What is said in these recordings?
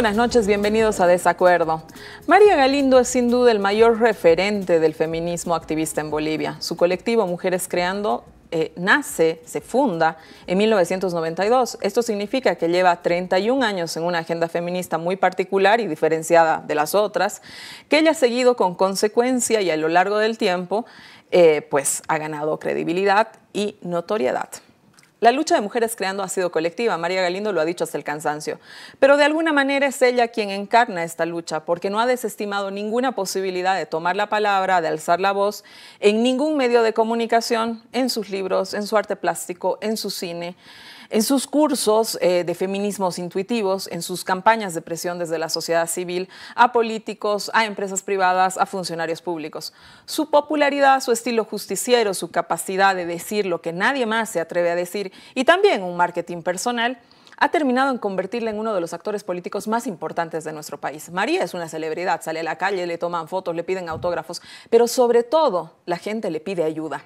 buenas noches, bienvenidos a Desacuerdo. María Galindo es sin duda el mayor referente del feminismo activista en Bolivia. Su colectivo Mujeres Creando se funda en 1992. Esto significa que lleva 31 años en una agenda feminista muy particular y diferenciada de las otras, que ella ha seguido con consecuencia y a lo largo del tiempo pues ha ganado credibilidad y notoriedad. La lucha de Mujeres Creando ha sido colectiva, María Galindo lo ha dicho hasta el cansancio, pero de alguna manera es ella quien encarna esta lucha porque no ha desestimado ninguna posibilidad de tomar la palabra, de alzar la voz en ningún medio de comunicación, en sus libros, en su arte plástico, en su cine, en sus cursos de feminismos intuitivos, en sus campañas de presión desde la sociedad civil a políticos, a empresas privadas, a funcionarios públicos. Su popularidad, su estilo justiciero, su capacidad de decir lo que nadie más se atreve a decir y también un marketing personal ha terminado en convertirla en uno de los actores políticos más importantes de nuestro país. María es una celebridad, sale a la calle, le toman fotos, le piden autógrafos, pero sobre todo la gente le pide ayuda.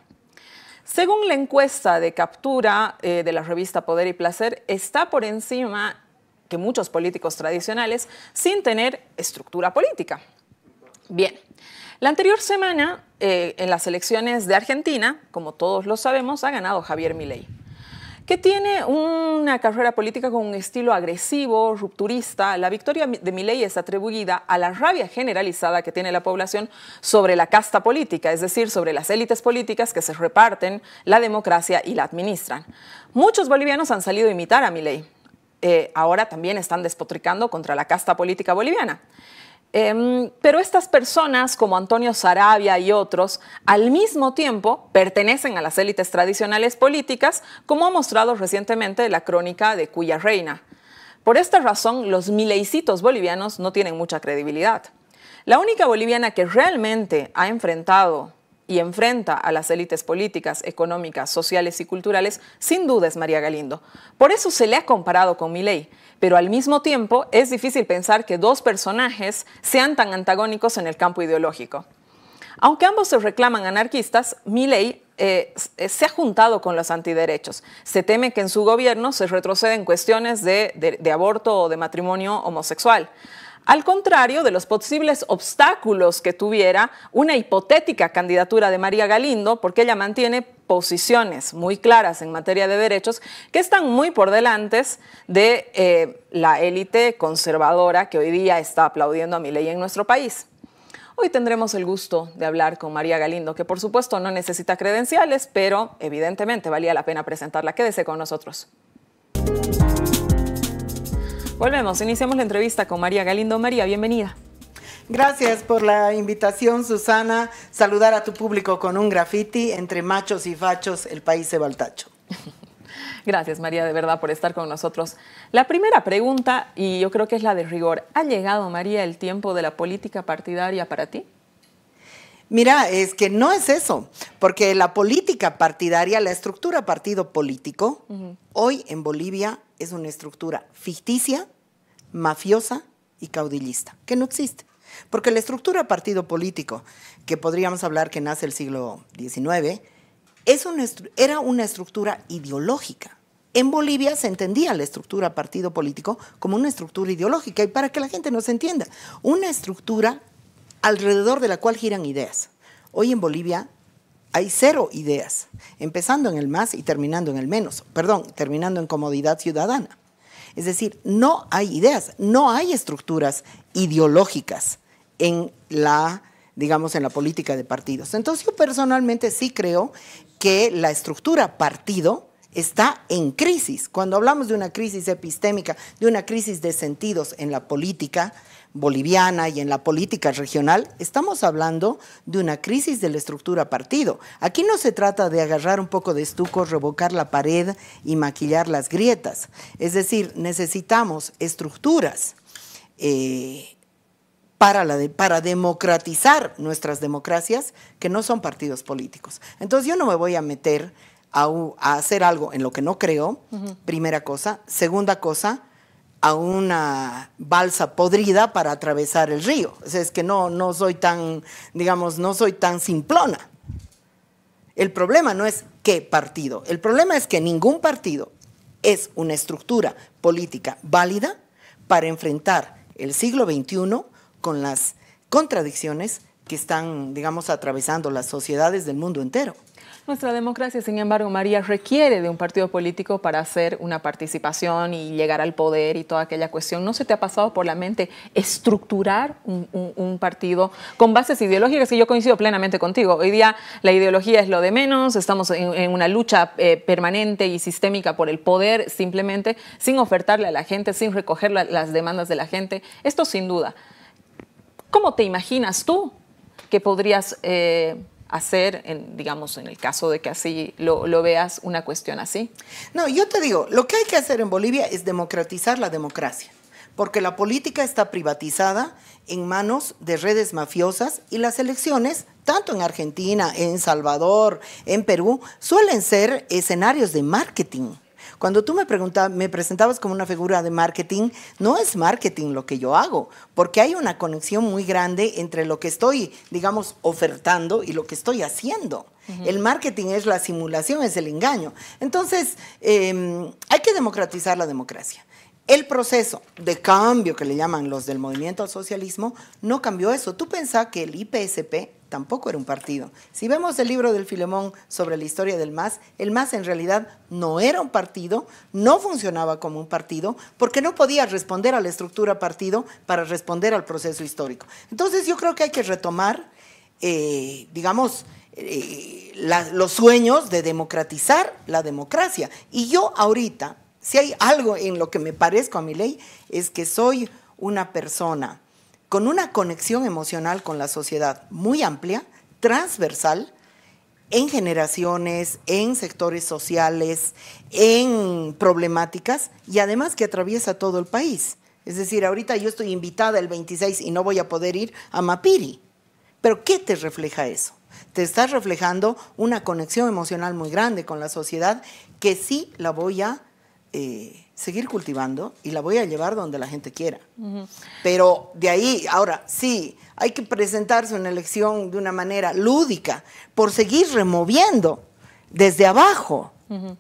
Según la encuesta de captura de la revista Poder y Placer, está por encima que muchos políticos tradicionales sin tener estructura política. Bien, la anterior semana en las elecciones de Argentina, como todos lo sabemos, ha ganado Javier Milei, que tiene una carrera política con un estilo agresivo, rupturista. La victoria de Milei es atribuida a la rabia generalizada que tiene la población sobre la casta política, es decir, sobre las élites políticas que se reparten la democracia y la administran. Muchos bolivianos han salido a imitar a Milei. Ahora también están despotricando contra la casta política boliviana. Pero estas personas como Antonio Saravia y otros al mismo tiempo pertenecen a las élites tradicionales políticas, como ha mostrado recientemente la crónica de Cuya Reina. Por esta razón, los mileicitos bolivianos no tienen mucha credibilidad. La única boliviana que realmente ha enfrentado y enfrenta a las élites políticas, económicas, sociales y culturales, sin duda es María Galindo. Por eso se le ha comparado con Milei, pero al mismo tiempo es difícil pensar que dos personajes sean tan antagónicos en el campo ideológico. Aunque ambos se reclaman anarquistas, Milei se ha juntado con los antiderechos. Se teme que en su gobierno se retroceda en cuestiones de aborto o de matrimonio homosexual. Al contrario de los posibles obstáculos que tuviera una hipotética candidatura de María Galindo, porque ella mantiene posiciones muy claras en materia de derechos que están muy por delante de la élite conservadora que hoy día está aplaudiendo a Milei en nuestro país. Hoy tendremos el gusto de hablar con María Galindo, que por supuesto no necesita credenciales, pero evidentemente valía la pena presentarla. Quédese con nosotros. Volvemos, iniciamos la entrevista con María Galindo. María, bienvenida. Gracias por la invitación, Susana. Saludar a tu público con un graffiti: entre machos y fachos, el país se va al tacho. Gracias, María, de verdad, por estar con nosotros. La primera pregunta, y yo creo que es la de rigor, ¿ha llegado, María, el tiempo de la política partidaria para ti? Mira, es que no es eso, porque la política partidaria, la estructura partido político, hoy en Bolivia es una estructura ficticia, mafiosa y caudillista, que no existe. Porque la estructura partido político, que podríamos hablar que nace el siglo XIX, era una estructura ideológica. En Bolivia se entendía la estructura partido político como una estructura ideológica, y para que la gente nos entienda, una estructura alrededor de la cual giran ideas. Hoy en Bolivia hay cero ideas, empezando en el más y terminando en el menos, terminando en comodidad ciudadana. Es decir, no hay ideas, no hay estructuras ideológicas en la política de partidos. Entonces yo personalmente sí creo que la estructura partido está en crisis. Cuando hablamos de una crisis epistémica, de una crisis de sentidos en la política boliviana y en la política regional, estamos hablando de una crisis de la estructura partido. Aquí no se trata de agarrar un poco de estuco, revocar la pared y maquillar las grietas. Es decir, necesitamos estructuras para democratizar nuestras democracias que no son partidos políticos. Entonces yo no me voy a meter a hacer algo en lo que no creo, primera cosa. Segunda cosa, a una balsa podrida para atravesar el río. O sea, es que no soy tan, no soy tan simplona. El problema no es qué partido, el problema es que ningún partido es una estructura política válida para enfrentar el siglo XXI con las contradicciones que están, digamos, atravesando las sociedades del mundo entero. Nuestra democracia, sin embargo, María, requiere de un partido político para hacer una participación y llegar al poder y toda aquella cuestión. ¿No se te ha pasado por la mente estructurar un partido con bases ideológicas? Y yo coincido plenamente contigo. Hoy día la ideología es lo de menos, estamos en una lucha permanente y sistémica por el poder, simplemente sin ofertarle a la gente, sin recoger las demandas de la gente. Esto sin duda. ¿Cómo te imaginas tú que podrías hacer, digamos, en el caso de que así lo veas, una cuestión así? No, yo te digo, lo que hay que hacer en Bolivia es democratizar la democracia, porque la política está privatizada en manos de redes mafiosas y las elecciones, tanto en Argentina, en Salvador, en Perú, suelen ser escenarios de marketing. Cuando tú me presentabas como una figura de marketing, no es marketing lo que yo hago, porque hay una conexión muy grande entre lo que estoy, digamos, ofertando y lo que estoy haciendo. El marketing es la simulación, es el engaño. Entonces, hay que democratizar la democracia. El proceso de cambio que le llaman los del movimiento al socialismo no cambió eso. Tú pensás que el IPSP tampoco era un partido. Si vemos el libro del Filemón sobre la historia del MAS, el MAS en realidad no era un partido, no funcionaba como un partido, porque no podía responder a la estructura partido para responder al proceso histórico. Entonces yo creo que hay que retomar, digamos, los sueños de democratizar la democracia. Y yo ahorita, si hay algo en lo que me parezco a Milei, es que soy una persona con una conexión emocional con la sociedad muy amplia, transversal, en generaciones, en sectores sociales, en problemáticas, y además que atraviesa todo el país. Es decir, ahorita yo estoy invitada el 26 y no voy a poder ir a Mapiri. ¿Pero qué te refleja eso? Te estás reflejando una conexión emocional muy grande con la sociedad que sí la voy a seguir cultivando y la voy a llevar donde la gente quiera. Pero de ahí, ahora sí, hay que presentarse una elección de una manera lúdica por seguir removiendo desde abajo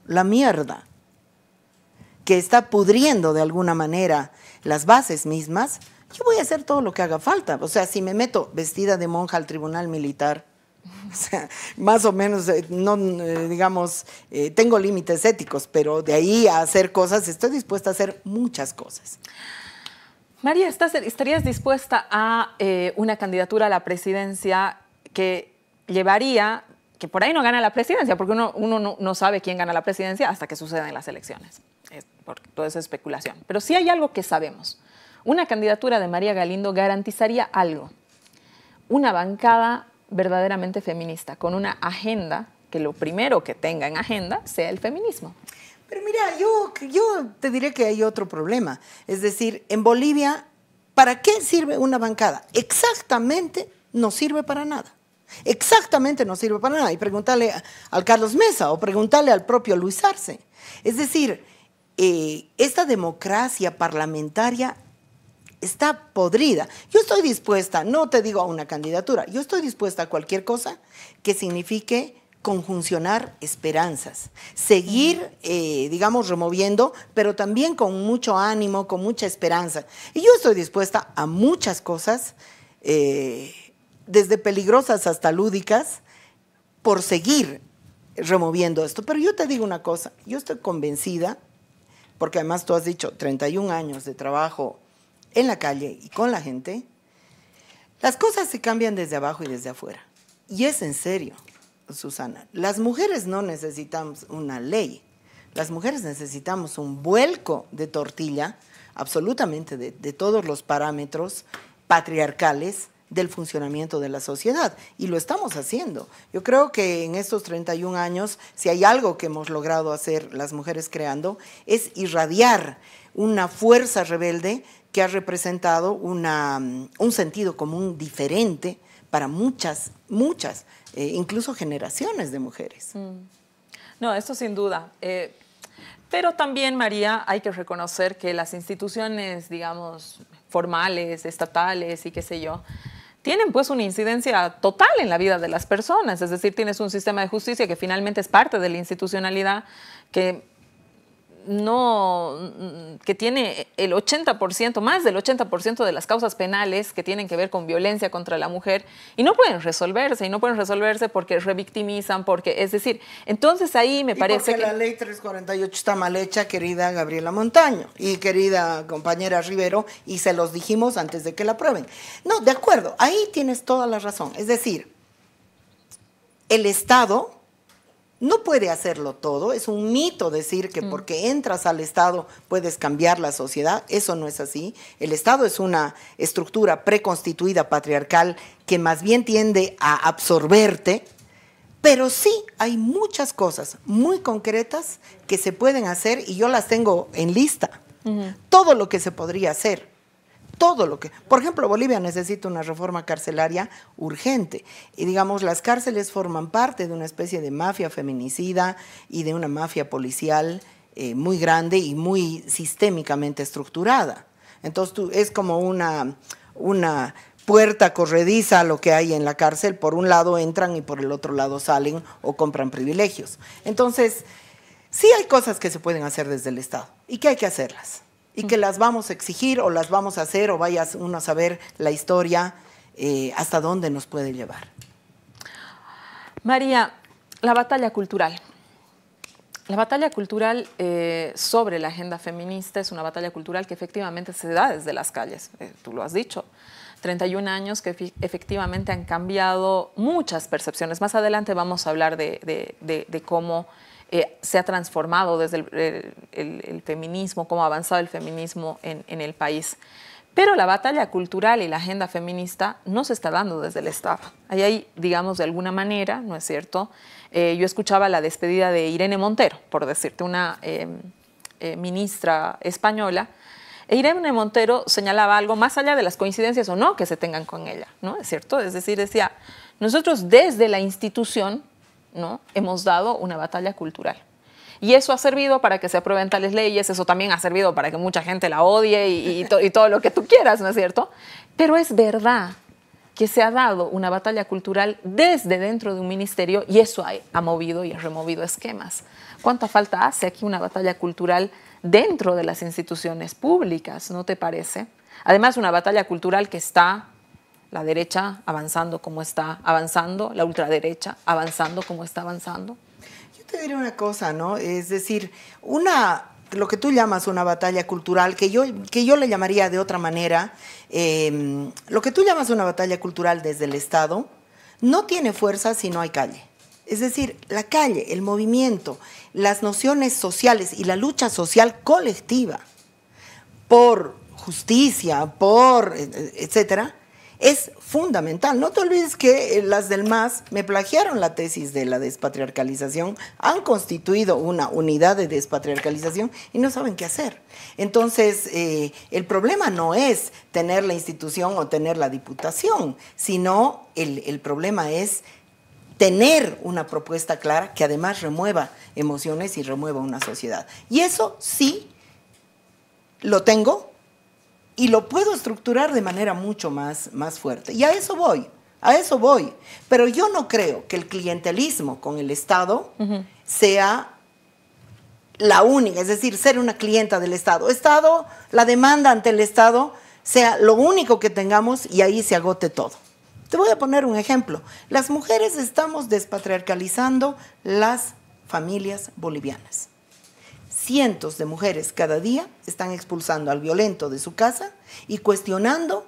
la mierda que está pudriendo de alguna manera las bases mismas. Yo voy a hacer todo lo que haga falta. O sea, si me meto vestida de monja al tribunal militar, o sea, más o menos, digamos, tengo límites éticos, pero de ahí a hacer cosas, estoy dispuesta a hacer muchas cosas. María, ¿estarías dispuesta a una candidatura a la presidencia que llevaría, que por ahí no gana la presidencia, porque uno no sabe quién gana la presidencia hasta que suceden las elecciones, porque todo es especulación? Pero sí hay algo que sabemos. Una candidatura de María Galindo garantizaría algo, una bancada verdaderamente feminista, con una agenda que lo primero que tenga en agenda sea el feminismo. Pero mira, yo te diré que hay otro problema. Es decir, en Bolivia, ¿para qué sirve una bancada? Exactamente no sirve para nada. Exactamente no sirve para nada. Y pregúntale al Carlos Mesa o pregúntale al propio Luis Arce. Es decir, esta democracia parlamentaria está podrida. Yo estoy dispuesta, no te digo a una candidatura, yo estoy dispuesta a cualquier cosa que signifique conjuncionar esperanzas, seguir, digamos, removiendo, pero también con mucho ánimo, con mucha esperanza. Y yo estoy dispuesta a muchas cosas, desde peligrosas hasta lúdicas, por seguir removiendo esto. Pero yo te digo una cosa, yo estoy convencida, porque además tú has dicho 31 años de trabajo en la calle y con la gente, las cosas se cambian desde abajo y desde afuera. Y es en serio, Susana. Las mujeres no necesitamos una ley. Las mujeres necesitamos un vuelco de tortilla, absolutamente de todos los parámetros patriarcales del funcionamiento de la sociedad. Y lo estamos haciendo. Yo creo que en estos 31 años, si hay algo que hemos logrado hacer las mujeres creando, es irradiar una fuerza rebelde que ha representado un sentido común diferente para muchas, incluso generaciones de mujeres. No, esto sin duda. Pero también, María, hay que reconocer que las instituciones, digamos, formales, estatales y qué sé yo, tienen pues una incidencia total en la vida de las personas. Es decir, tienes un sistema de justicia que finalmente es parte de la institucionalidad, que que tiene el 80%, más del 80% de las causas penales que tienen que ver con violencia contra la mujer y no pueden resolverse porque revictimizan, porque, es decir, entonces ahí me parece que... la ley 348 está mal hecha, querida Gabriela Montaño y querida compañera Rivero, y se los dijimos antes de que la aprueben. No, de acuerdo, ahí tienes toda la razón. Es decir, el Estado no puede hacerlo todo. Es un mito decir que porque entras al Estado puedes cambiar la sociedad. Eso no es así. El Estado es una estructura preconstituida patriarcal que más bien tiende a absorberte, pero sí hay muchas cosas muy concretas que se pueden hacer y yo las tengo en lista. Todo lo que se podría hacer. Todo lo que... Por ejemplo, Bolivia necesita una reforma carcelaria urgente. Y digamos, las cárceles forman parte de una especie de mafia feminicida y de una mafia policial muy grande y muy sistémicamente estructurada. Entonces, es como una puerta corrediza lo que hay en la cárcel. Por un lado entran y por el otro lado salen o compran privilegios. Entonces, sí hay cosas que se pueden hacer desde el Estado y que hay que hacerlas. Y que las vamos a exigir o las vamos a hacer o vaya uno a saber la historia hasta dónde nos puede llevar. María, la batalla cultural. La batalla cultural sobre la agenda feminista es una batalla cultural que efectivamente se da desde las calles, tú lo has dicho. 31 años que efectivamente han cambiado muchas percepciones. Más adelante vamos a hablar de cómo se ha transformado desde el feminismo, cómo ha avanzado el feminismo en el país. Pero la batalla cultural y la agenda feminista no se está dando desde el Estado. Ahí hay, digamos, de alguna manera, ¿no es cierto? Yo escuchaba la despedida de Irene Montero, por decirte, una ministra española. Irene Montero señalaba algo más allá de las coincidencias o no que se tengan con ella, ¿no es cierto? Es decir, decía, nosotros desde la institución, ¿no?, hemos dado una batalla cultural. Y eso ha servido para que se aprueben tales leyes, eso también ha servido para que mucha gente la odie y todo lo que tú quieras, ¿no es cierto? Pero es verdad que se ha dado una batalla cultural desde dentro de un ministerio y eso ha movido y ha removido esquemas. ¿Cuánta falta hace aquí una batalla cultural dentro de las instituciones públicas, no te parece? Además, una batalla cultural que está la derecha avanzando como está avanzando, la ultraderecha avanzando como está avanzando. Yo te diré una cosa, ¿no? Es decir, lo que tú llamas una batalla cultural, que yo le llamaría de otra manera, lo que tú llamas una batalla cultural desde el Estado, no tiene fuerza si no hay calle. Es decir, la calle, el movimiento, las nociones sociales y la lucha social colectiva por justicia, etcétera, es fundamental. No te olvides que las del MAS me plagiaron la tesis de la despatriarcalización, han constituido una unidad de despatriarcalización y no saben qué hacer. Entonces, el problema no es tener la institución o tener la diputación, sino el problema es tener una propuesta clara que además remueva emociones y remueva una sociedad. Y eso sí lo tengo, y lo puedo estructurar de manera mucho más fuerte. Y a eso voy. Pero yo no creo que el clientelismo con el Estado sea la única, es decir, ser una clienta del Estado. La demanda ante el Estado sea lo único que tengamos y ahí se agote todo. Te voy a poner un ejemplo. Las mujeres estamos despatriarcalizando las familias bolivianas. Cientos de mujeres cada día están expulsando al violento de su casa y cuestionando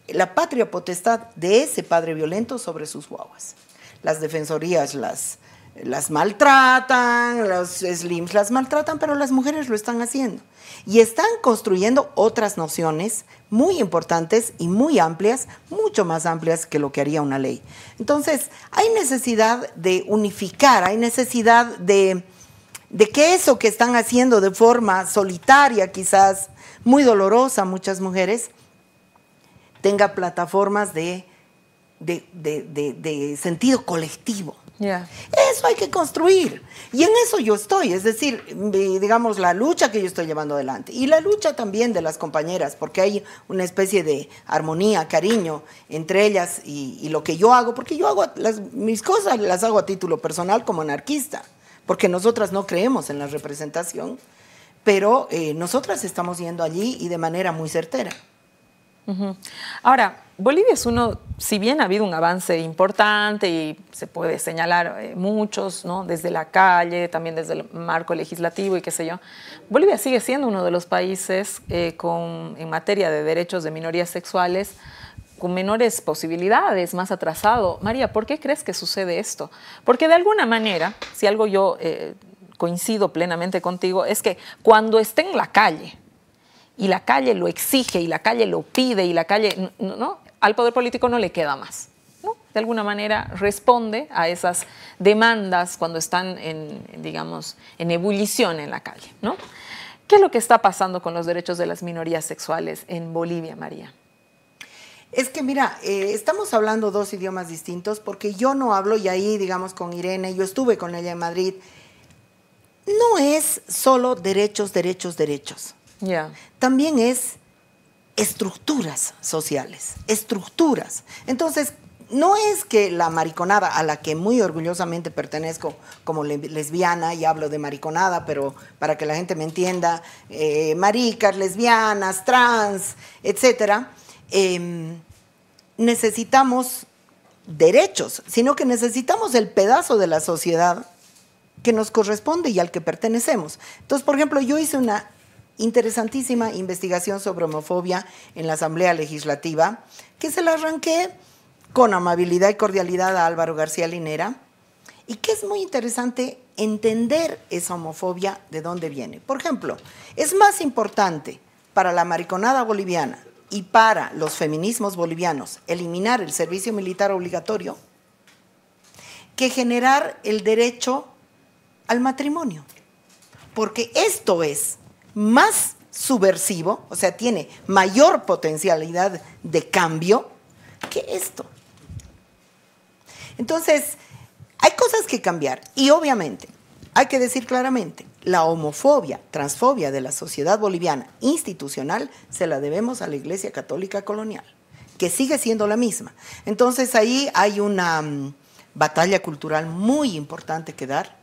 la patria potestad de ese padre violento sobre sus guaguas. Las defensorías las maltratan, los slims las maltratan, pero las mujeres lo están haciendo. Y están construyendo otras nociones muy importantes y muy amplias, mucho más amplias que lo que haría una ley. Entonces, hay necesidad de unificar, hay necesidad de que eso que están haciendo de forma solitaria, quizás muy dolorosa muchas mujeres, tenga plataformas de sentido colectivo. Yeah. Eso hay que construir. Y en eso yo estoy, es decir, digamos, la lucha que yo estoy llevando adelante. Y la lucha también de las compañeras, porque hay una especie de armonía, cariño entre ellas y lo que yo hago, porque yo hago mis cosas las hago a título personal como anarquista, porque nosotras no creemos en la representación, pero nosotras estamos yendo allí y de manera muy certera. Ahora, Bolivia es si bien ha habido un avance importante y se puede señalar muchos, ¿no? Desde la calle, también desde el marco legislativo y qué sé yo, Bolivia sigue siendo uno de los países en materia de derechos de minorías sexuales con menores posibilidades, más atrasado. María, ¿por qué crees que sucede esto? Porque de alguna manera, si algo yo coincido plenamente contigo, es que cuando esté en la calle, y la calle lo exige, y la calle lo pide, y la calle, ¿no? Al poder político no le queda más, ¿no? De alguna manera responde a esas demandas cuando están digamos, en ebullición en la calle, ¿no? ¿Qué es lo que está pasando con los derechos de las minorías sexuales en Bolivia, María? Es que mira, estamos hablando dos idiomas distintos porque yo no hablo, y ahí digamos con Irene, yo estuve con ella en Madrid, no es solo derechos, derechos, derechos. Yeah. También es estructuras sociales, estructuras. Entonces, no es que la mariconada, a la que muy orgullosamente pertenezco como lesbiana, y hablo de mariconada, pero para que la gente me entienda, maricas, lesbianas, trans, etcétera, necesitamos derechos, sino que necesitamos el pedazo de la sociedad que nos corresponde y al que pertenecemos. Entonces, por ejemplo, yo hice una interesantísima investigación sobre homofobia en la Asamblea Legislativa, que se la arranqué con amabilidad y cordialidad a Álvaro García Linera, y que es muy interesante entender esa homofobia de dónde viene. Por ejemplo, es más importante para la mariconada boliviana y para los feminismos bolivianos eliminar el servicio militar obligatorio que generar el derecho al matrimonio, porque esto es más subversivo, o sea, tiene mayor potencialidad de cambio que esto. Entonces, hay cosas que cambiar y obviamente hay que decir claramente, la homofobia, transfobia de la sociedad boliviana institucional se la debemos a la Iglesia Católica Colonial, que sigue siendo la misma. Entonces, ahí hay una batalla cultural muy importante que dar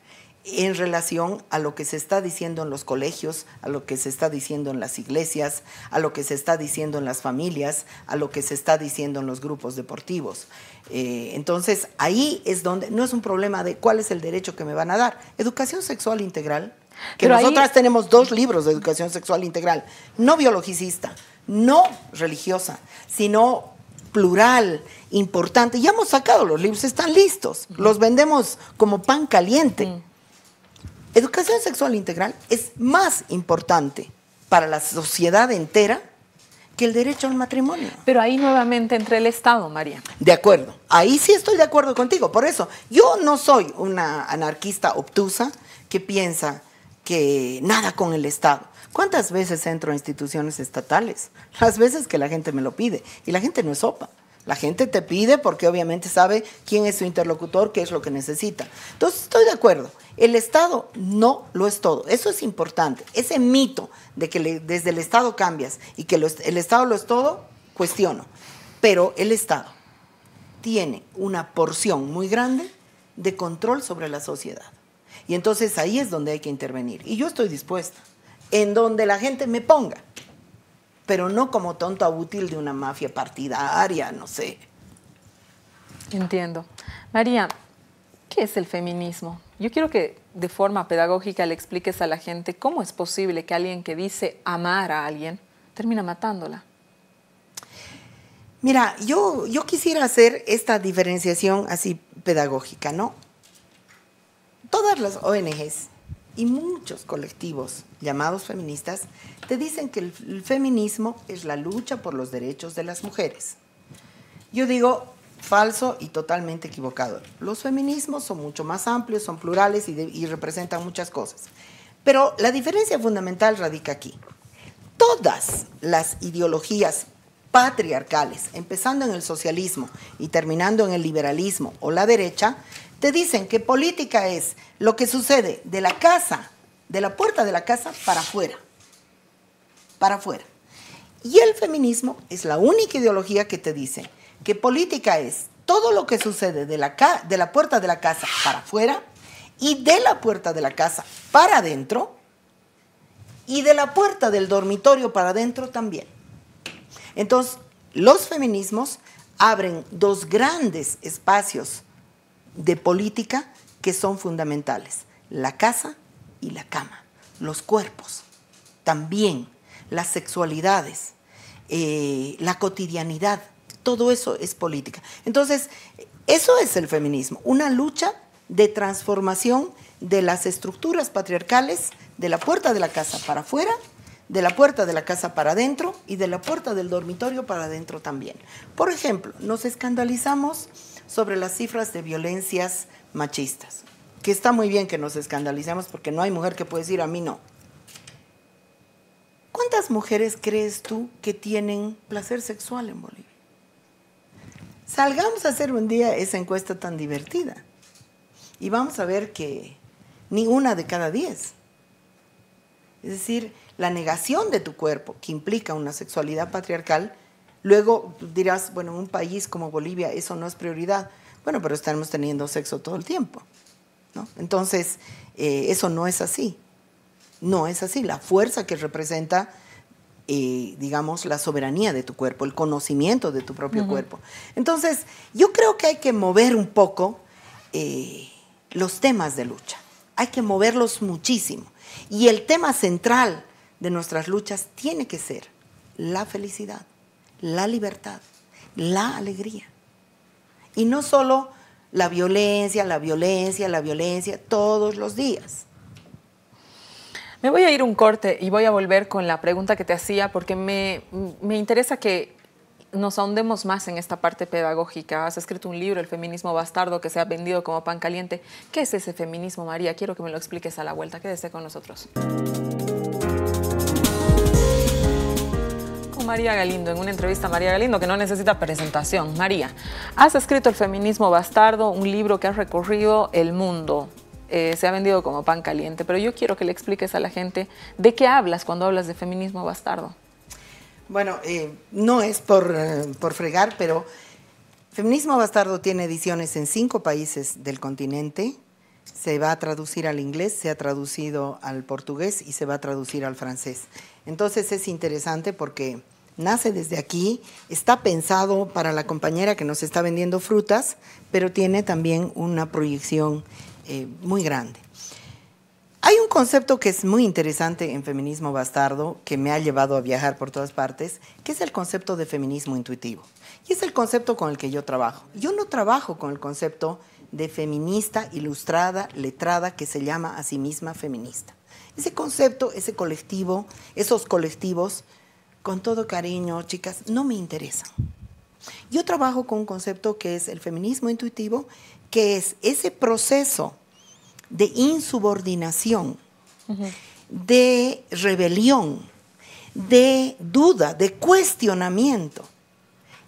en relación a lo que se está diciendo en los colegios, a lo que se está diciendo en las iglesias, a lo que se está diciendo en las familias, a lo que se está diciendo en los grupos deportivos. Entonces, ahí es donde, no es un problema de cuál es el derecho que me van a dar. Educación sexual integral, que pero nosotras tenemos 2 libros de educación sexual integral, no biologicista, no religiosa, sino plural, importante. Ya hemos sacado los libros, están listos, los vendemos como pan caliente. Educación sexual integral es más importante para la sociedad entera que el derecho al matrimonio. Pero ahí nuevamente entra el Estado, María. De acuerdo, ahí sí estoy de acuerdo contigo. Por eso, yo no soy una anarquista obtusa que piensa que nada con el Estado. ¿Cuántas veces entro a instituciones estatales? Las veces que la gente me lo pide. Y la gente no es sopa. La gente te pide porque obviamente sabe quién es su interlocutor, qué es lo que necesita. Entonces, estoy de acuerdo. El Estado no lo es todo. Eso es importante. Ese mito de que desde el Estado cambias y que el Estado lo es todo, cuestiono. Pero el Estado tiene una porción muy grande de control sobre la sociedad. Y entonces ahí es donde hay que intervenir. Y yo estoy dispuesta, en donde la gente me ponga, pero no como tonta útil de una mafia partidaria, no sé. Entiendo. María, ¿qué es el feminismo? Yo quiero que de forma pedagógica le expliques a la gente cómo es posible que alguien que dice amar a alguien termina matándola. Mira, yo quisiera hacer esta diferenciación así pedagógica, ¿no? Todas las ONGs y muchos colectivos llamados feministas te dicen que el feminismo es la lucha por los derechos de las mujeres. Yo digo falso y totalmente equivocado. Los feminismos son mucho más amplios, son plurales y representan muchas cosas. Pero la diferencia fundamental radica aquí. Todas las ideologías patriarcales, empezando en el socialismo y terminando en el liberalismo o la derecha, te dicen que política es lo que sucede de la casa, de la puerta de la casa para afuera. Para afuera. Y el feminismo es la única ideología que te dice que política es todo lo que sucede de la puerta de la casa para afuera y de la puerta de la casa para adentro, y de la puerta del dormitorio para adentro también. Entonces, los feminismos abren dos grandes espacios de política que son fundamentales: la casa y la cama, los cuerpos, también las sexualidades, la cotidianidad, todo eso es política. Entonces, eso es el feminismo, una lucha de transformación de las estructuras patriarcales, de la puerta de la casa para afuera, de la puerta de la casa para adentro y de la puerta del dormitorio para adentro también. Por ejemplo, nos escandalizamos sobre las cifras de violencias machistas, que está muy bien que nos escandalicemos porque no hay mujer que pueda decir a mí no. ¿Cuántas mujeres crees tú que tienen placer sexual en Bolivia? Salgamos a hacer un día esa encuesta tan divertida y vamos a ver que ni una de cada 10. Es decir, la negación de tu cuerpo, que implica una sexualidad patriarcal, luego dirás, bueno, en un país como Bolivia eso no es prioridad. Bueno, pero estamos teniendo sexo todo el tiempo, ¿no? Entonces, eso no es así. No es así. La fuerza que representa, digamos, la soberanía de tu cuerpo, el conocimiento de tu propio cuerpo. Entonces, yo creo que hay que mover un poco los temas de lucha. Hay que moverlos muchísimo. Y el tema central de nuestras luchas tiene que ser la felicidad, la libertad, la alegría. Y no solo la violencia, la violencia, la violencia, todos los días. Me voy a ir un corte y voy a volver con la pregunta que te hacía porque me interesa que nos ahondemos más en esta parte pedagógica. Has escrito un libro, El feminismo bastardo, que se ha vendido como pan caliente. ¿Qué es ese feminismo, María? Quiero que me lo expliques a la vuelta. Quédese con nosotros. Con María Galindo, en una entrevista a María Galindo que no necesita presentación. María, has escrito El feminismo bastardo, un libro que ha recorrido el mundo. Se ha vendido como pan caliente, pero yo quiero que le expliques a la gente de qué hablas cuando hablas de feminismo bastardo. Bueno, no es por fregar, pero Feminismo Bastardo tiene ediciones en 5 países del continente. Se va a traducir al inglés, se ha traducido al portugués y se va a traducir al francés. Entonces es interesante porque nace desde aquí, está pensado para la compañera que nos está vendiendo frutas, pero tiene también una proyección muy grande. Hay un concepto que es muy interesante en Feminismo Bastardo, que me ha llevado a viajar por todas partes, que es el concepto de feminismo intuitivo. Y es el concepto con el que yo trabajo. Yo no trabajo con el concepto de feminista ilustrada, letrada, que se llama a sí misma feminista. Ese concepto, ese colectivo, esos colectivos, con todo cariño, chicas, no me interesan. Yo trabajo con un concepto que es el feminismo intuitivo, que es ese proceso de insubordinación, de rebelión, de duda, de cuestionamiento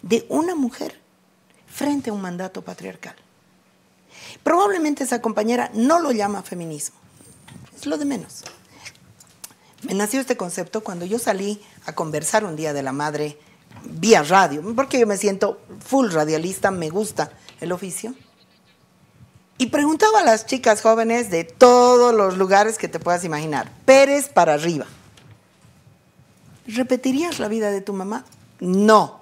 de una mujer frente a un mandato patriarcal. Probablemente esa compañera no lo llama feminismo, es lo de menos. Me nació este concepto cuando yo salí a conversar un día de la madre vía radio, porque yo me siento full radialista, me gusta el oficio. Y preguntaba a las chicas jóvenes de todos los lugares que te puedas imaginar, Pérez para arriba. ¿Repetirías la vida de tu mamá? No.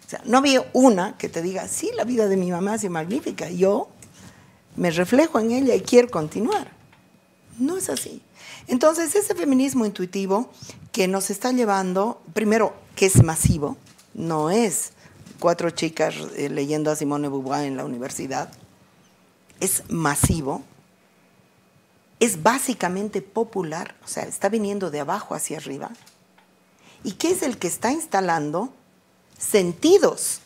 O sea, no había una que te diga, sí, la vida de mi mamá ha sido magnífica, yo me reflejo en ella y quiero continuar. No es así. Entonces, ese feminismo intuitivo que nos está llevando, primero, que es masivo, no es 4 chicas leyendo a Simone de Beauvoir en la universidad, es masivo, es básicamente popular, o sea, está viniendo de abajo hacia arriba, y que es el que está instalando sentidos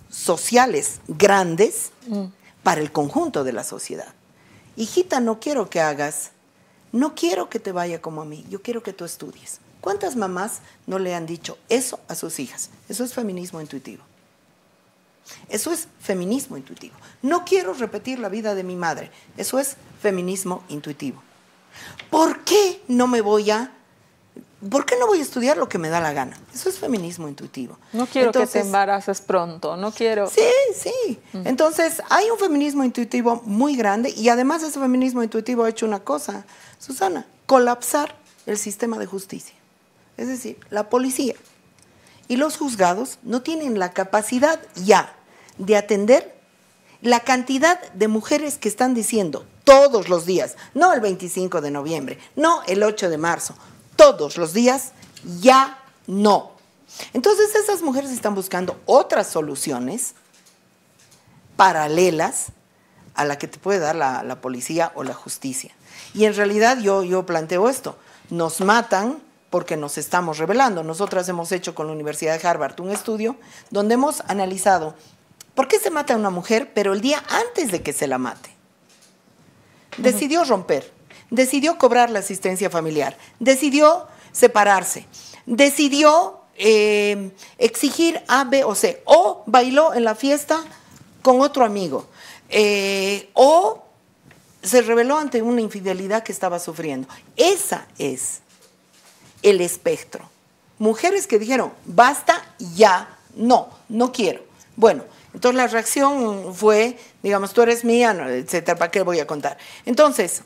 sociales grandes para el conjunto de la sociedad. Hijita, no quiero que hagas, no quiero que te vaya como a mí, yo quiero que tú estudies. ¿Cuántas mamás no le han dicho eso a sus hijas? Eso es feminismo intuitivo. Eso es feminismo intuitivo. No quiero repetir la vida de mi madre. Eso es feminismo intuitivo. ¿Por qué no voy a estudiar lo que me da la gana? Eso es feminismo intuitivo. No quiero que te embaraces pronto, no quiero. Sí, sí. Entonces, hay un feminismo intuitivo muy grande y además ese feminismo intuitivo ha hecho una cosa, Susana, colapsar el sistema de justicia. Es decir, la policía y los juzgados no tienen la capacidad ya de atender la cantidad de mujeres que están diciendo todos los días, no el 25 de noviembre, no el 8 de marzo, todos los días, ya no. Entonces esas mujeres están buscando otras soluciones paralelas a la que te puede dar la policía o la justicia. Y en realidad yo planteo esto, nos matan porque nos estamos rebelando. Nosotras hemos hecho con la Universidad de Harvard un estudio donde hemos analizado por qué se mata a una mujer, pero el día antes de que se la mate. Decidió romper, decidió cobrar la asistencia familiar, decidió separarse, decidió exigir A, B o C, o bailó en la fiesta con otro amigo, o se rebeló ante una infidelidad que estaba sufriendo. Esa es el espectro. Mujeres que dijeron, basta, ya, no quiero. Bueno, entonces la reacción fue, digamos, tú eres mía, etcétera, ¿para qué voy a contar? Entonces,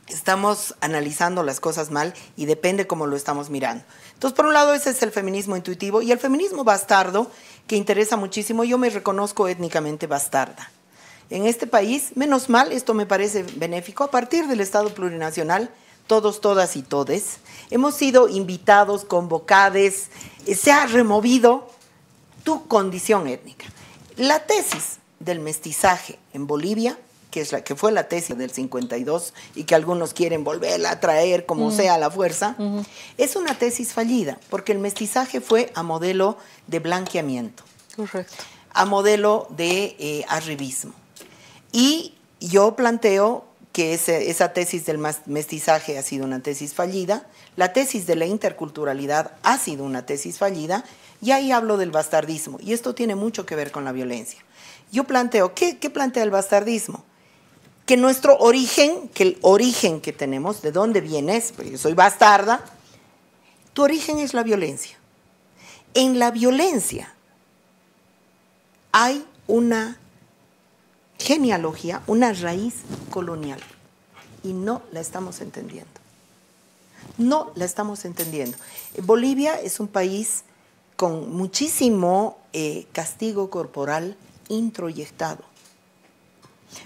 estamos analizando las cosas mal y depende cómo lo estamos mirando. Entonces, por un lado, ese es el feminismo intuitivo y el feminismo bastardo, que interesa muchísimo. Yo me reconozco étnicamente bastarda. En este país, menos mal, esto me parece benéfico, a partir del Estado plurinacional, todos, todas y todes, hemos sido invitados, convocados, se ha removido tu condición étnica. La tesis del mestizaje en Bolivia, que es la que fue la tesis del 52 y que algunos quieren volverla a traer como sea a la fuerza, es una tesis fallida, porque el mestizaje fue a modelo de blanqueamiento. Correcto. A modelo de arribismo. Y yo planteo que esa tesis del mestizaje ha sido una tesis fallida, la tesis de la interculturalidad ha sido una tesis fallida, y ahí hablo del bastardismo, y esto tiene mucho que ver con la violencia. Yo planteo, ¿qué plantea el bastardismo? Que nuestro origen, que el origen que tenemos, ¿de dónde vienes? Porque yo soy bastarda, tu origen es la violencia. En la violencia hay una genealogía, una raíz colonial, y no la estamos entendiendo. No la estamos entendiendo. Bolivia es un país con muchísimo castigo corporal introyectado,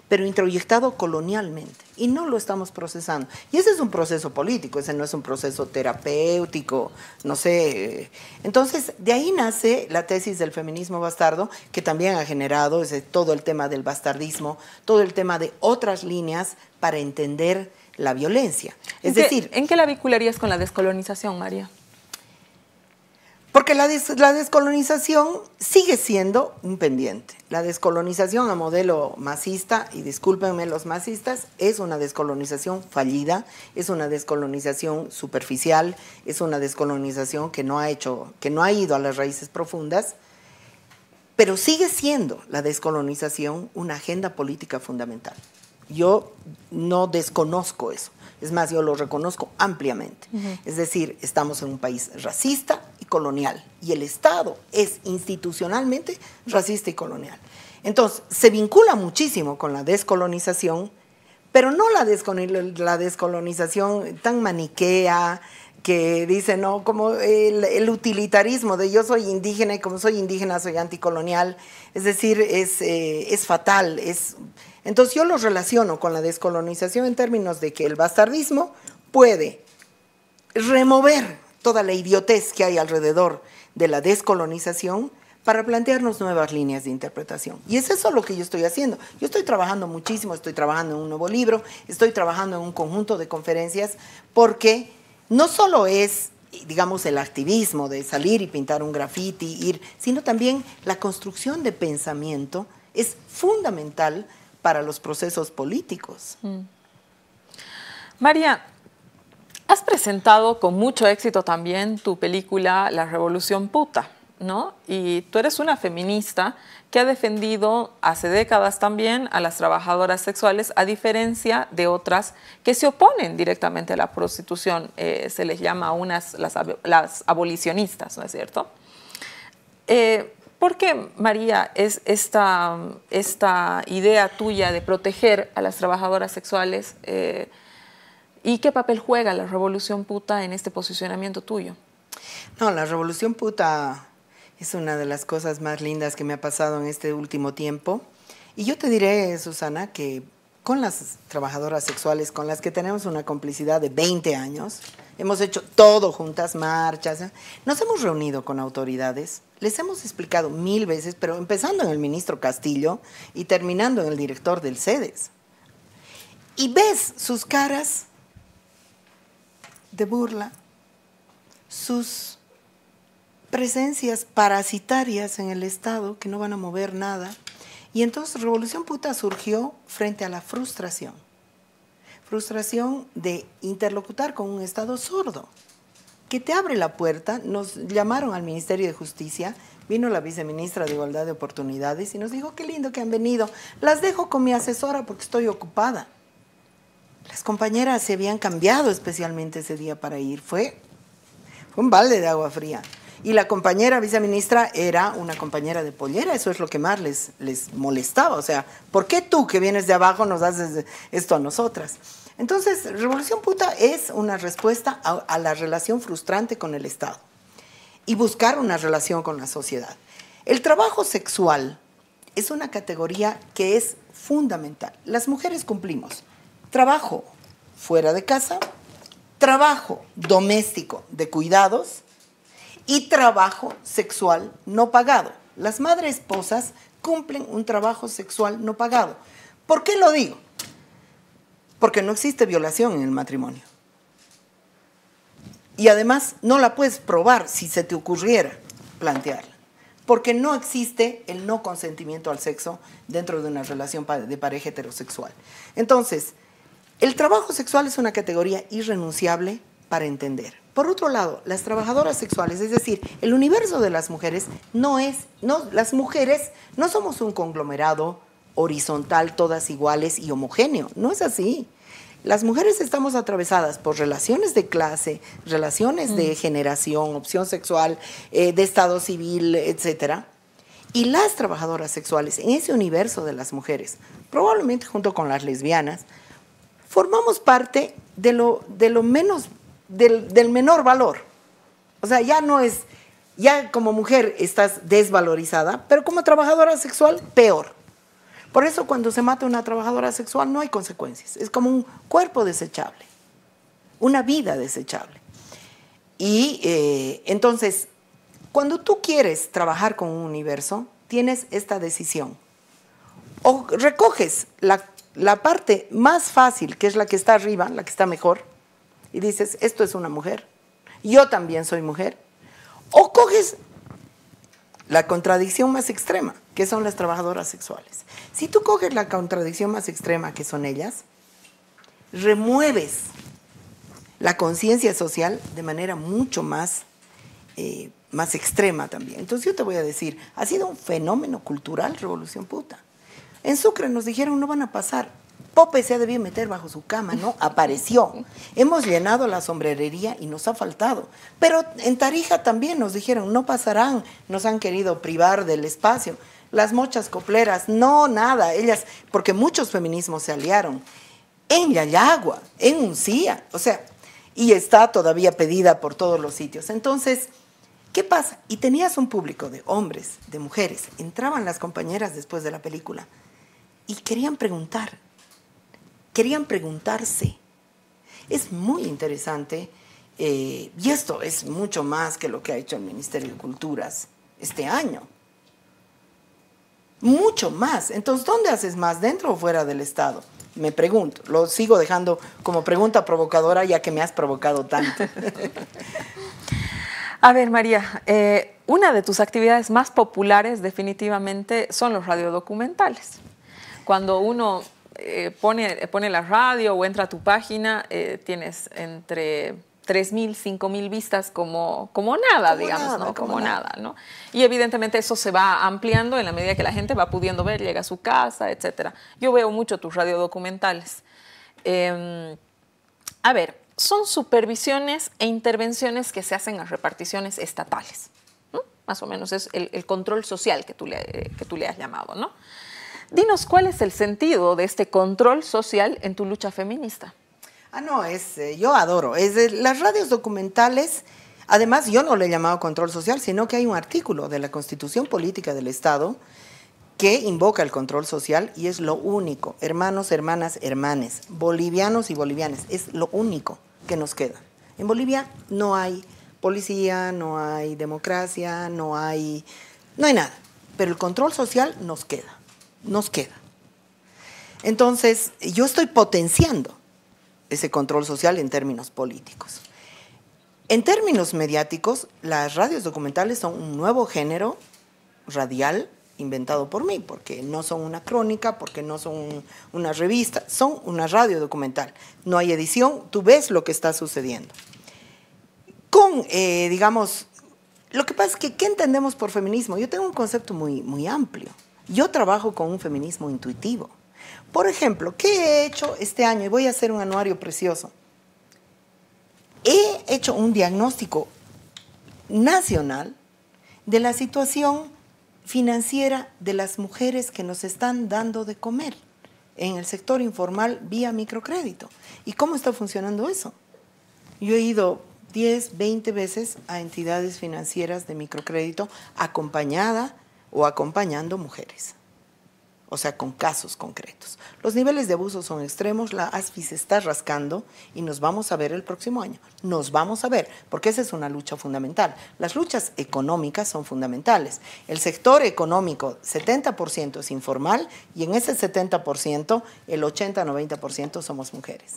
pero introyectado colonialmente, y no lo estamos procesando. Y ese es un proceso político, ese no es un proceso terapéutico, no sé. Entonces, de ahí nace la tesis del feminismo bastardo, que también ha generado todo el tema del bastardismo, todo el tema de otras líneas para entender la violencia. Es decir, ¿en qué la vincularías con la descolonización, María? Porque la descolonización sigue siendo un pendiente. La descolonización a modelo masista, y discúlpenme los masistas, es una descolonización fallida, es una descolonización superficial, es una descolonización que no ha ido a las raíces profundas, pero sigue siendo la descolonización una agenda política fundamental. Yo no desconozco eso, es más, yo lo reconozco ampliamente. Es decir, estamos en un país racista y colonial, y el Estado es institucionalmente racista y colonial. Entonces, se vincula muchísimo con la descolonización, pero no la descolonización tan maniquea, que dice, no, como el utilitarismo de yo soy indígena y como soy indígena soy anticolonial. Es decir, es fatal. Entonces yo lo relaciono con la descolonización en términos de que el bastardismo puede remover toda la idiotez que hay alrededor de la descolonización para plantearnos nuevas líneas de interpretación. Y es eso lo que yo estoy haciendo. Yo estoy trabajando muchísimo, estoy trabajando en un nuevo libro, estoy trabajando en un conjunto de conferencias, porque no solo es, digamos, el activismo de salir y pintar un graffiti, sino también la construcción de pensamiento es fundamental para los procesos políticos. María, has presentado con mucho éxito también tu película La Revolución Puta, ¿no? Y tú eres una feminista que ha defendido hace décadas también a las trabajadoras sexuales, a diferencia de otras que se oponen directamente a la prostitución. Se les llama las abolicionistas, ¿no es cierto? ¿Por qué, María, es esta idea tuya de proteger a las trabajadoras sexuales ¿Y qué papel juega la Revolución Puta en este posicionamiento tuyo? No, la Revolución Puta es una de las cosas más lindas que me ha pasado en este último tiempo. Y yo te diré, Susana, que con las trabajadoras sexuales con las que tenemos una complicidad de 20 años, hemos hecho todo juntas, marchas, nos hemos reunido con autoridades, les hemos explicado 1000 veces, pero empezando en el ministro Castillo y terminando en el director del CEDES. Y ves sus caras de burla, sus presencias parasitarias en el Estado que no van a mover nada. Y entonces Revolución Puta surgió frente a la frustración. Frustración de interlocutar con un Estado sordo, que te abre la puerta. Nos llamaron al Ministerio de Justicia, vino la viceministra de Igualdad de Oportunidades y nos dijo, qué lindo que han venido. Las dejo con mi asesora porque estoy ocupada. Las compañeras se habían cambiado especialmente ese día para ir. Fue un balde de agua fría. Y la compañera viceministra era una compañera de pollera, eso es lo que más les molestaba. O sea, ¿por qué tú que vienes de abajo nos haces esto a nosotras? Entonces, Revolución Puta es una respuesta a la relación frustrante con el Estado y buscar una relación con la sociedad. El trabajo sexual es una categoría que es fundamental. Las mujeres cumplimos trabajo fuera de casa, trabajo doméstico de cuidados, y trabajo sexual no pagado. Las madres esposas cumplen un trabajo sexual no pagado. ¿Por qué lo digo? Porque no existe violación en el matrimonio. Y además no la puedes probar si se te ocurriera plantearla. Porque no existe el no consentimiento al sexo dentro de una relación de pareja heterosexual. Entonces, el trabajo sexual es una categoría irrenunciable para entender. Por otro lado, las trabajadoras sexuales, es decir, el universo de las mujeres las mujeres no somos un conglomerado horizontal, todas iguales y homogéneo, no es así. Las mujeres estamos atravesadas por relaciones de clase, relaciones de generación, opción sexual, de estado civil, etcétera. Y las trabajadoras sexuales, en ese universo de las mujeres, probablemente junto con las lesbianas, formamos parte de lo menos del menor valor. O sea, ya como mujer estás desvalorizada, pero como trabajadora sexual, peor. Por eso cuando se mata una trabajadora sexual no hay consecuencias. Es como un cuerpo desechable, una vida desechable. Y entonces, cuando tú quieres trabajar con un universo, tienes esta decisión. O recoges la parte más fácil, que es la que está arriba, la que está mejor, y dices, esto es una mujer, yo también soy mujer. O coges la contradicción más extrema, que son las trabajadoras sexuales. Si tú coges la contradicción más extrema, que son ellas, remueves la conciencia social de manera mucho más extrema también. Entonces yo te voy a decir, ha sido un fenómeno cultural Revolución Puta. En Sucre nos dijeron, no van a pasar. Pope se ha debido meter bajo su cama, ¿no? Apareció. Hemos llenado la sombrerería y nos ha faltado. Pero en Tarija también nos dijeron, no pasarán, nos han querido privar del espacio. Las mochas copleras, no, nada. Ellas, porque muchos feminismos se aliaron. En Yayagua, en Uncía, o sea, y está todavía pedida por todos los sitios. Entonces, ¿qué pasa? Y tenías un público de hombres, de mujeres. Entraban las compañeras después de la película y querían preguntar. Querían preguntarse. Es muy interesante y esto es mucho más que lo que ha hecho el Ministerio de Culturas este año. Mucho más. Entonces, ¿dónde haces más? ¿Dentro o fuera del Estado? Me pregunto. Lo sigo dejando como pregunta provocadora ya que me has provocado tanto. A ver, María, una de tus actividades más populares definitivamente son los radiodocumentales. Cuando uno pone la radio o entra a tu página, tienes entre 3.000, 5.000 vistas como nada, digamos, ¿no? Como nada, ¿no? Y evidentemente eso se va ampliando en la medida que la gente va pudiendo ver, llega a su casa, etcétera. Yo veo mucho tus radiodocumentales. A ver, son supervisiones e intervenciones que se hacen a reparticiones estatales, ¿no? Más o menos es el control social que tú le has llamado, ¿no? Dinos, ¿cuál es el sentido de este control social en tu lucha feminista? No, yo adoro. Las radios documentales, además yo no le he llamado control social, sino que hay un artículo de la Constitución Política del Estado que invoca el control social y es lo único, hermanos, hermanas, hermanes, bolivianos y bolivianas, es lo único que nos queda. En Bolivia no hay policía, no hay democracia, no hay nada, pero el control social nos queda. Entonces, yo estoy potenciando ese control social en términos políticos. En términos mediáticos, las radios documentales son un nuevo género radial inventado por mí, porque no son una crónica, porque no son una revista, son una radio documental. No hay edición, tú ves lo que está sucediendo. Digamos, lo que pasa es que, ¿qué entendemos por feminismo? Yo tengo un concepto muy amplio. Yo trabajo con un feminismo intuitivo. Por ejemplo, ¿qué he hecho este año? Y voy a hacer un anuario precioso. He hecho un diagnóstico nacional de la situación financiera de las mujeres que nos están dando de comer en el sector informal vía microcrédito. ¿Y cómo está funcionando eso? Yo he ido 10, 20 veces a entidades financieras de microcrédito acompañada o acompañando mujeres. O sea, con casos concretos. Los niveles de abuso son extremos, la ASFI se está rascando y nos vamos a ver el próximo año. Nos vamos a ver, porque esa es una lucha fundamental. Las luchas económicas son fundamentales. El sector económico, 70% es informal y en ese 70%, el 80-90% somos mujeres.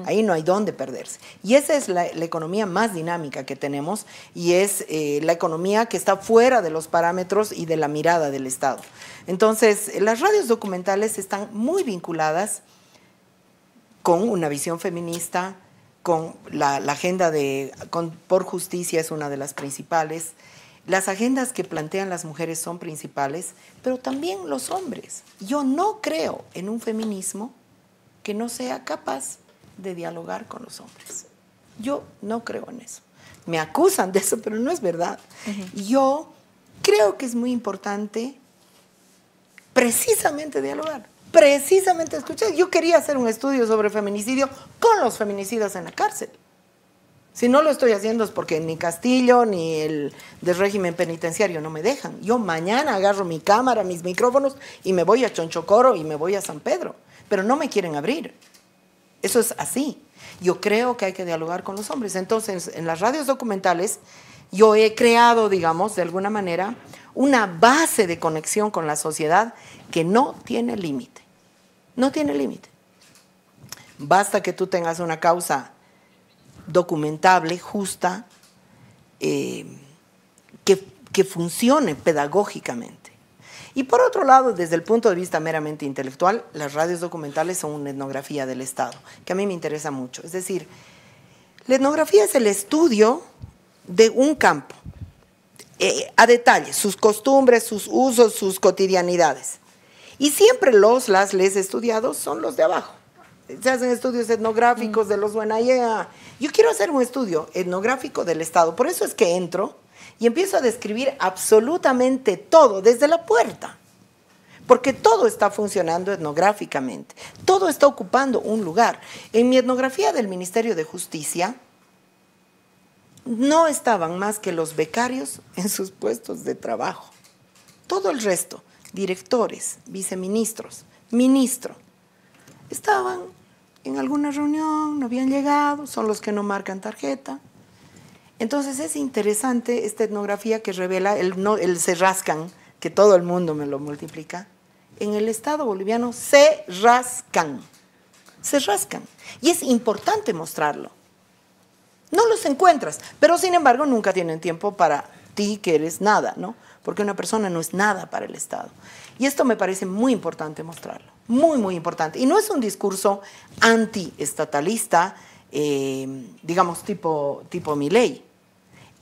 Ahí no hay dónde perderse. Y esa es la economía más dinámica que tenemos y es la economía que está fuera de los parámetros y de la mirada del Estado. Entonces, las radios documentales están muy vinculadas con una visión feminista, con la agenda por justicia es una de las principales. Las agendas que plantean las mujeres son principales, pero también los hombres. Yo no creo en un feminismo que no sea capaz de dialogar con los hombres. Yo no creo en eso. Me acusan de eso, pero no es verdad. Yo creo que es muy importante precisamente dialogar, precisamente escuchar. Yo quería hacer un estudio sobre feminicidio con los feminicidas en la cárcel. Si no lo estoy haciendo es porque ni Castillo ni el del régimen penitenciario no me dejan. Yo mañana agarro mi cámara, mis micrófonos y me voy a Chonchocoro y me voy a San Pedro, pero no me quieren abrir. Eso es así. Yo creo que hay que dialogar con los hombres. Entonces, en las radios documentales, yo he creado, digamos, de alguna manera, una base de conexión con la sociedad que no tiene límite. No tiene límite. Basta que tú tengas una causa documentable, justa, que funcione pedagógicamente. Y por otro lado, desde el punto de vista meramente intelectual, las radios documentales son una etnografía del Estado, que a mí me interesa mucho. Es decir, la etnografía es el estudio de un campo, a detalle, sus costumbres, sus usos, sus cotidianidades. Y siempre les estudiados son los de abajo. Se hacen estudios etnográficos de los Buenayea. Yo quiero hacer un estudio etnográfico del Estado. Por eso es que entro y empiezo a describir absolutamente todo desde la puerta, porque todo está funcionando etnográficamente, todo está ocupando un lugar. En mi etnografía del Ministerio de Justicia no estaban más que los becarios en sus puestos de trabajo. Todo el resto, directores, viceministros, ministro, estaban en alguna reunión, no habían llegado, son los que no marcan tarjeta. Entonces es interesante esta etnografía que revela el se rascan, que todo el mundo me lo multiplica. En el Estado boliviano se rascan. Y es importante mostrarlo. No los encuentras, pero sin embargo nunca tienen tiempo para ti que eres nada, ¿no? Porque una persona no es nada para el Estado. Y esto me parece muy importante mostrarlo, muy importante. Y no es un discurso antiestatalista, digamos, tipo Milei.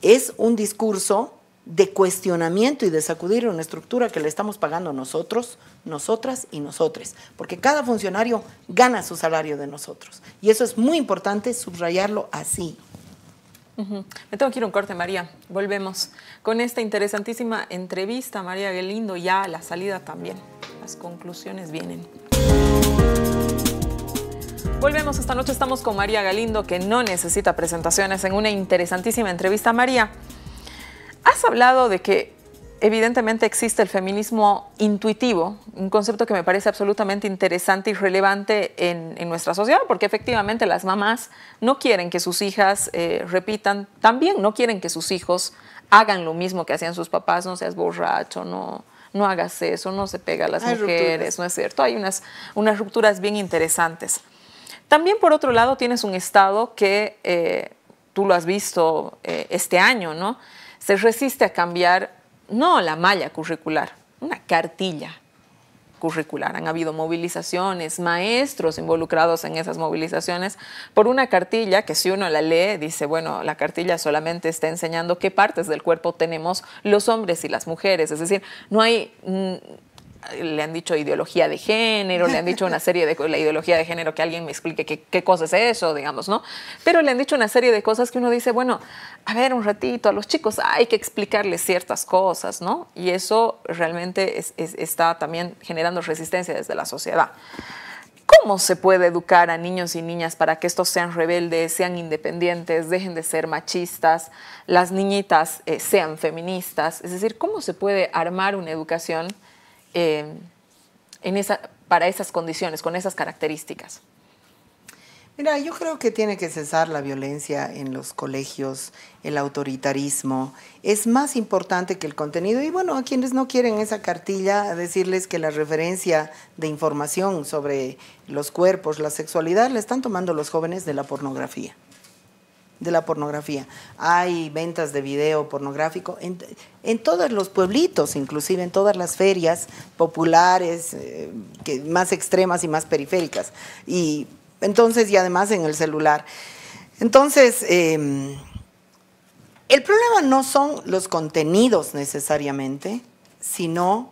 Es un discurso de cuestionamiento y de sacudir una estructura que le estamos pagando nosotros, nosotras y nosotres, porque cada funcionario gana su salario de nosotros. Y eso es muy importante subrayarlo así. Me tengo que ir a un corte, María. Volvemos con esta interesantísima entrevista, María Galindo, ya a la salida también. Las conclusiones vienen. Volvemos esta noche, estamos con María Galindo, que no necesita presentaciones, en una interesantísima entrevista. María, has hablado de que evidentemente existe el feminismo intuitivo, un concepto que me parece absolutamente interesante y relevante en nuestra sociedad, porque efectivamente las mamás no quieren que sus hijas repitan, también no quieren que sus hijos hagan lo mismo que hacían sus papás. No seas borracho, no hagas eso, no se pega a las mujeres, ¿no es cierto? Hay unas rupturas bien interesantes. También, por otro lado, tienes un Estado que, tú lo has visto este año, ¿no? Se resiste a cambiar, no la malla curricular, una cartilla curricular. Han habido movilizaciones, maestros involucrados en esas movilizaciones por una cartilla que, si uno la lee, dice, bueno, la cartilla solamente está enseñando qué partes del cuerpo tenemos los hombres y las mujeres. Es decir, no hay... le han dicho ideología de género, le han dicho una serie de... La ideología de género, que alguien me explique qué cosa es eso, digamos, ¿no? Pero le han dicho una serie de cosas que uno dice, bueno, a ver, un ratito, a los chicos hay que explicarles ciertas cosas, ¿no? Y eso realmente está también generando resistencia desde la sociedad. ¿Cómo se puede educar a niños y niñas para que estos sean rebeldes, sean independientes, dejen de ser machistas, las niñitas sean feministas? Es decir, ¿cómo se puede armar una educación para esas condiciones, con esas características? Mira, yo creo que tiene que cesar la violencia en los colegios, el autoritarismo. Es más importante que el contenido. Y bueno, a quienes no quieren esa cartilla, decirles que la referencia de información sobre los cuerpos, la sexualidad, la están tomando los jóvenes de la pornografía. De la pornografía. Hay ventas de video pornográfico en todos los pueblitos, inclusive en todas las ferias populares, más extremas y más periféricas. Y entonces, y además en el celular. Entonces, el problema no son los contenidos necesariamente, sino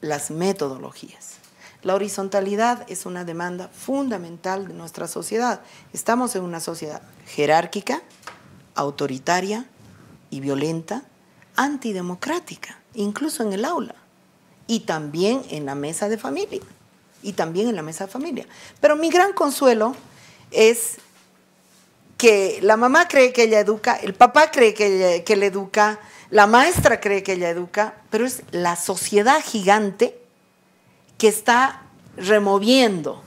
las metodologías. La horizontalidad es una demanda fundamental de nuestra sociedad. Estamos en una sociedad jerárquica, autoritaria y violenta, antidemocrática, incluso en el aula, y también en la mesa de familia, Pero mi gran consuelo es que la mamá cree que ella educa, el papá cree que le educa, la maestra cree que ella educa, pero es la sociedad gigante que está removiendo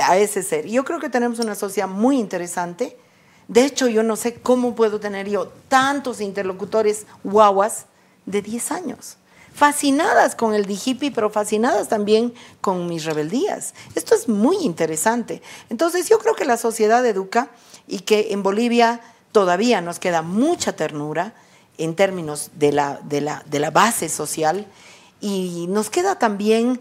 a ese ser. Yo creo que tenemos una sociedad muy interesante. De hecho, yo no sé cómo puedo tener yo tantos interlocutores guaguas de 10 años, fascinadas con el hippie, pero fascinadas también con mis rebeldías. Esto es muy interesante. Entonces, yo creo que la sociedad educa y que en Bolivia todavía nos queda mucha ternura en términos de la base social. Y nos queda también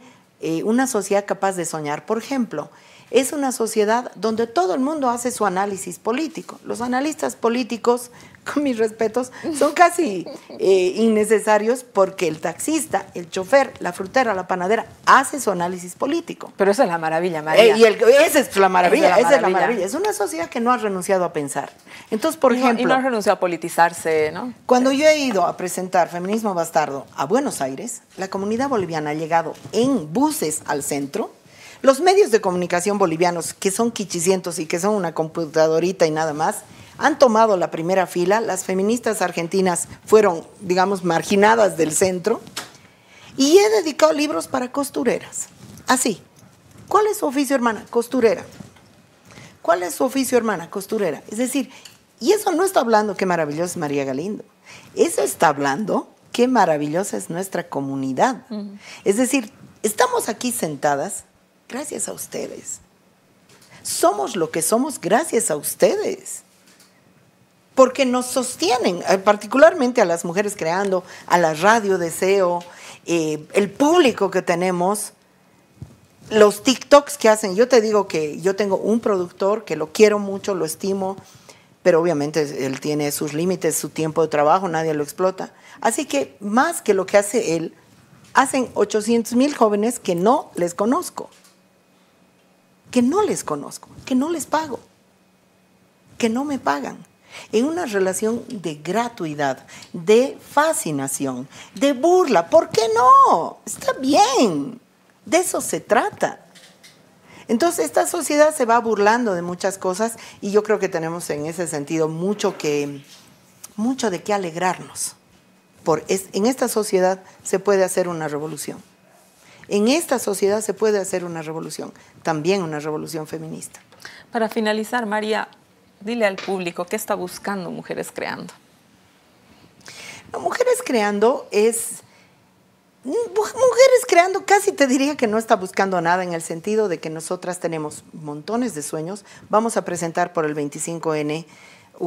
una sociedad capaz de soñar. Por ejemplo, es una sociedad donde todo el mundo hace su análisis político. Los analistas políticos, con mis respetos, son casi innecesarios porque el taxista, el chofer, la frutera, la panadera, hace su análisis político. Pero esa es la maravilla, María. Esa es la maravilla, esa es la maravilla. Es una sociedad que no ha renunciado a pensar. Entonces, por ejemplo... Y no ha renunciado a politizarse, ¿no? Cuando yo he ido a presentar Feminismo Bastardo a Buenos Aires, la comunidad boliviana ha llegado en buses al centro. Los medios de comunicación bolivianos, que son quichicientos y que son una computadorita y nada más, han tomado la primera fila. Las feministas argentinas fueron, digamos, marginadas del centro. Y he dedicado libros para costureras. Así. ¿Cuál es su oficio, hermana? Costurera. ¿Cuál es su oficio, hermana? Costurera. Es decir, y eso no está hablando qué maravillosa es María Galindo. Eso está hablando qué maravillosa es nuestra comunidad. Es decir, estamos aquí sentadas gracias a ustedes. Somos lo que somos gracias a ustedes. Porque nos sostienen, particularmente a las mujeres creando, a la radio Deseo, el público que tenemos, los TikToks que hacen. Yo te digo que yo tengo un productor que lo quiero mucho, lo estimo, pero obviamente él tiene sus límites, su tiempo de trabajo, nadie lo explota. Así que más que lo que hace él, hacen 800,000 jóvenes que no les conozco. Que no les pago, que no me pagan, en una relación de gratuidad, de fascinación, de burla. ¿Por qué no? Está bien, de eso se trata. Entonces, esta sociedad se va burlando de muchas cosas y yo creo que tenemos en ese sentido mucho de qué alegrarnos. En esta sociedad se puede hacer una revolución. En esta sociedad se puede hacer una revolución, también una revolución feminista. Para finalizar, María, dile al público, ¿qué está buscando Mujeres Creando? Mujeres Creando Mujeres Creando casi te diría que no está buscando nada, en el sentido de que nosotras tenemos montones de sueños. Vamos a presentar por el 25N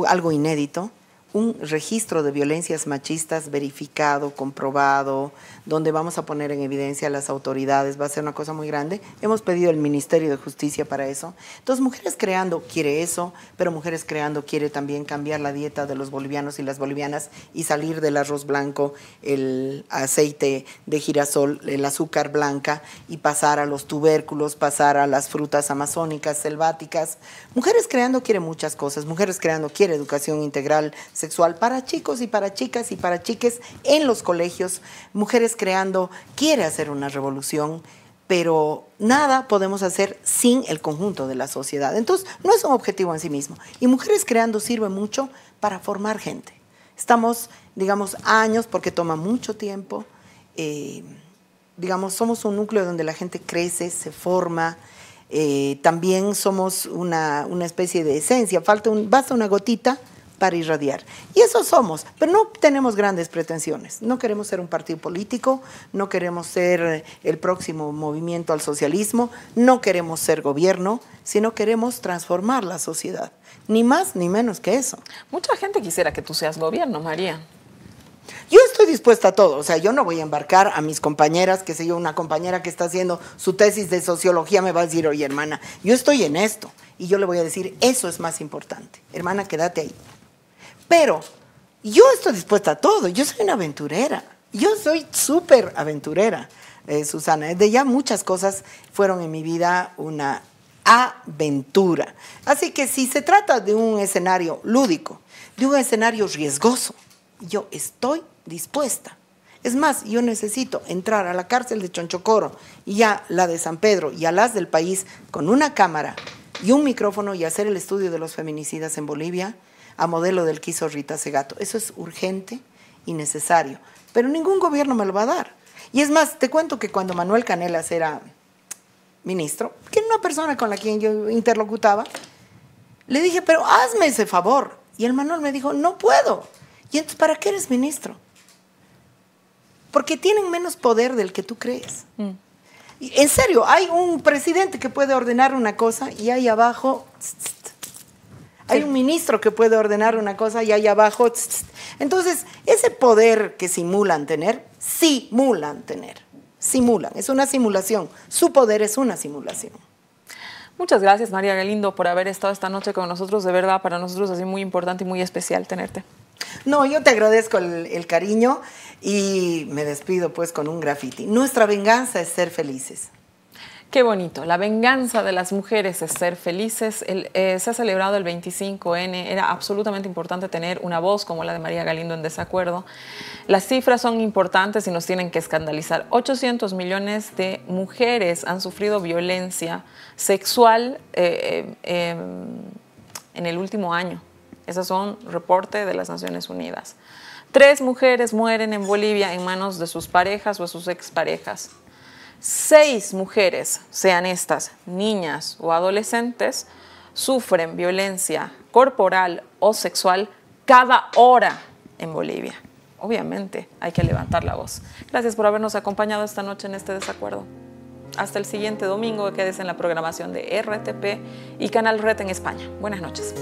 algo inédito, un registro de violencias machistas verificado, comprobado, donde vamos a poner en evidencia a las autoridades. Va a ser una cosa muy grande. Hemos pedido al Ministerio de Justicia para eso. Entonces, Mujeres Creando quiere eso, pero Mujeres Creando quiere también cambiar la dieta de los bolivianos y las bolivianas y salir del arroz blanco, el aceite de girasol, el azúcar blanca, y pasar a los tubérculos, pasar a las frutas amazónicas, selváticas. Mujeres Creando quiere muchas cosas. Mujeres Creando quiere educación integral sexual para chicos y para chicas y para chiques en los colegios. Mujeres Creando quiere hacer una revolución, pero nada podemos hacer sin el conjunto de la sociedad. Entonces, no es un objetivo en sí mismo. Y Mujeres Creando sirve mucho para formar gente. Estamos, digamos, años, porque toma mucho tiempo. Digamos, somos un núcleo donde la gente crece, se forma. También somos una especie de esencia. Basta una gotita para irradiar. Y eso somos, pero no tenemos grandes pretensiones. No queremos ser un partido político, no queremos ser el próximo movimiento al socialismo, no queremos ser gobierno, sino queremos transformar la sociedad. Ni más ni menos que eso. Mucha gente quisiera que tú seas gobierno, María. Yo estoy dispuesta a todo, o sea, yo no voy a embarcar a mis compañeras, qué sé yo, una compañera que está haciendo su tesis de sociología me va a decir, oye, hermana, yo estoy en esto, y yo le voy a decir, eso es más importante, hermana, quédate ahí. Pero yo estoy dispuesta a todo, yo soy una aventurera, yo soy súper aventurera, Susana. De ya muchas cosas fueron en mi vida una aventura. Así que si se trata de un escenario lúdico, de un escenario riesgoso, yo estoy dispuesta. Es más, yo necesito entrar a la cárcel de Chonchocoro y a la de San Pedro y a las del país con una cámara y un micrófono y hacer el estudio de los feminicidas en Bolivia, a modelo del que hizo Rita Segato. Eso es urgente y necesario, pero ningún gobierno me lo va a dar. Y es más, te cuento que cuando Manuel Canelas era ministro, que era una persona con la quien yo interlocutaba, le dije, pero hazme ese favor. Y el Manuel me dijo, no puedo. Y entonces, ¿para qué eres ministro? Porque tienen menos poder del que tú crees. Y en serio, hay un presidente que puede ordenar una cosa y ahí abajo... Hay un ministro que puede ordenar una cosa y ahí abajo... Entonces, ese poder que simulan tener, simulan. Es una simulación. Su poder es una simulación. Muchas gracias, María Galindo, por haber estado esta noche con nosotros. De verdad, para nosotros es muy importante y muy especial tenerte. No, yo te agradezco el cariño y me despido pues con un graffiti. Nuestra venganza es ser felices. Qué bonito. La venganza de las mujeres es ser felices. Se ha celebrado el 25N. Era absolutamente importante tener una voz como la de María Galindo en desacuerdo. Las cifras son importantes y nos tienen que escandalizar. 800 millones de mujeres han sufrido violencia sexual en el último año. Esos son reportes de las Naciones Unidas. 3 mujeres mueren en Bolivia en manos de sus parejas o de sus exparejas. 6 mujeres, sean estas niñas o adolescentes, sufren violencia corporal o sexual cada hora en Bolivia. Obviamente hay que levantar la voz. Gracias por habernos acompañado esta noche en este desacuerdo. Hasta el siguiente domingo, quedes en la programación de RTP y Canal Red en España. Buenas noches.